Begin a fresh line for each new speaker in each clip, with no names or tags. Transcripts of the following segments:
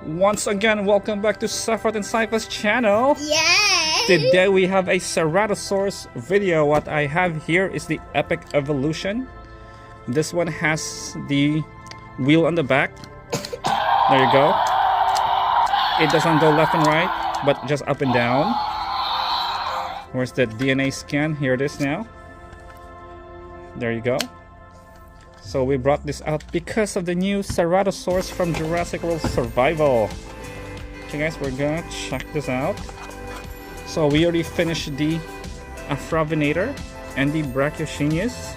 Once again, welcome back to Sefrat and Cypher's channel.
Yay!
Today we have a Ceratosaurus video. What I have here is the Epic Evolution. This one has the wheel on the back. There you go. It doesn't go left and right, but just up and down. Where's the DNA scan? Here it is now. There you go. So we brought this out because of the new Ceratosaurus from Jurassic World Survival. Okay guys, we're gonna check this out. So we already finished the Afravinator and the Brachiosaurus.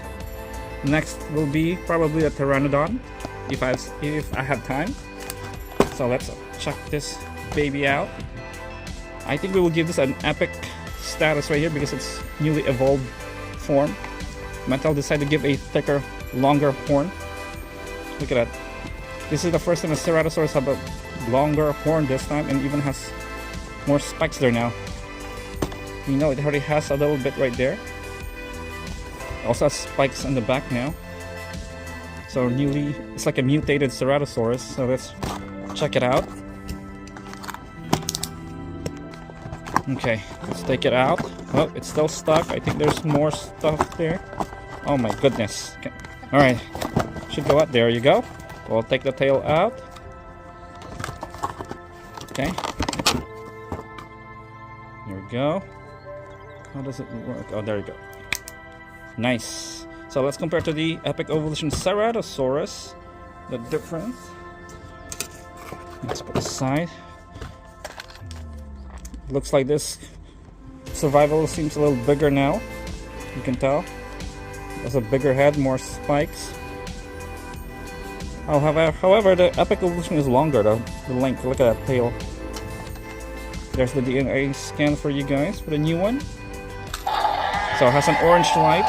Next will be probably a Pteranodon if I have time. So let's check this baby out. I think we will give this an epic status right here because it's newly evolved form. Mattel decided to give a thicker, longer horn. Look at that. This is the first time a Ceratosaurus have a longer horn this time, and even has more spikes there now. You know, it already has a little bit right there. Also has spikes on the back now. So newly, it's like a mutated Ceratosaurus. So let's check it out. Okay, let's take it out. Oh, it's still stuck. I think there's more stuff there. Oh my goodness. Okay. Alright, should go out. There you go. We'll take the tail out. Okay. There we go. How does it work? Oh, there you go. Nice. So let's compare to the Epic Evolution Ceratosaurus. The difference. Let's put it aside. Looks like this Survival seems a little bigger now. You can tell. There's a bigger head, more spikes. Oh, however, the Epic Evolution is longer though. The length, look at that tail. There's the DNA scan for you guys for the new one. So it has an orange light.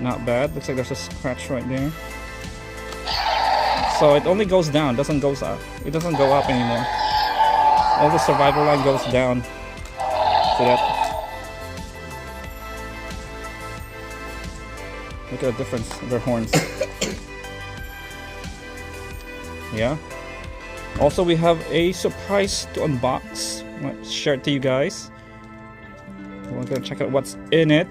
Not bad. Looks like there's a scratch right there. So it only goes down, doesn't go up. It doesn't go up anymore. All the survival line goes down. See that? Look at the difference of their horns. Yeah. Also, we have a surprise to unbox. Let's share it to you guys. We're gonna check out what's in it.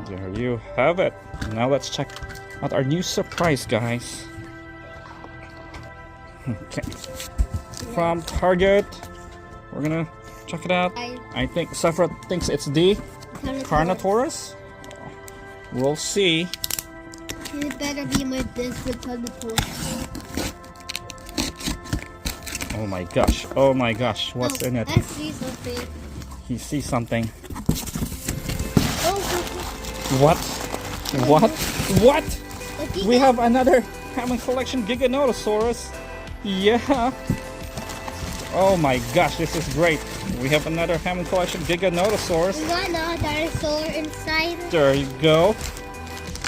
There you have it. Now let's check out our new surprise, guys. Okay. From Target. We're gonna check it out. I think Sefrat thinks it's the Carnivores. We'll see.
It better be my best with Carnivores.
Oh my gosh. Oh my gosh. What's in it?
I see something.
He sees something.
Oh,
What? What? What? We
have
have another Hammond Collection Giganotosaurus. Yeah. Oh my gosh, this is great. We have another Hammond Collection Giganotosaurus.
we got another dinosaur inside.
There you go.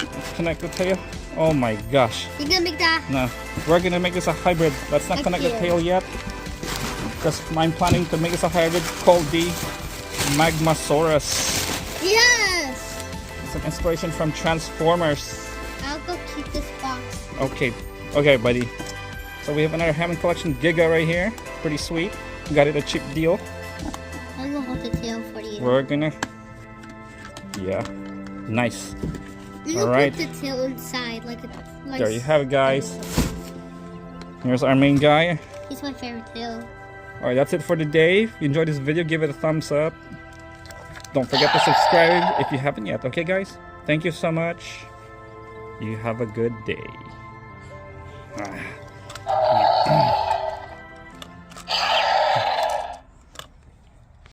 Let's connect the tail. Oh my gosh.
You gonna make that?
No, we're gonna make this a hybrid. Let's not connect the tail yet, because I'm planning to make this a hybrid called the Magmasaurus.
Yes!
It's an inspiration from Transformers.
I'll go keep this box.
Okay, okay, buddy. So we have another Hammond Collection Giga right here. Pretty sweet. Got it a cheap deal.
I'm gonna hold the tail for you.
We're gonna, yeah, nice.
You
All
can
right.
put the tail inside like a. Like
There you have it, guys. Here's our main guy.
He's my favorite tail.
Alright, that's it for today. If you enjoyed this video, give it a thumbs up. Don't forget to subscribe if you haven't yet. Okay, guys? Thank you so much. You have a good day.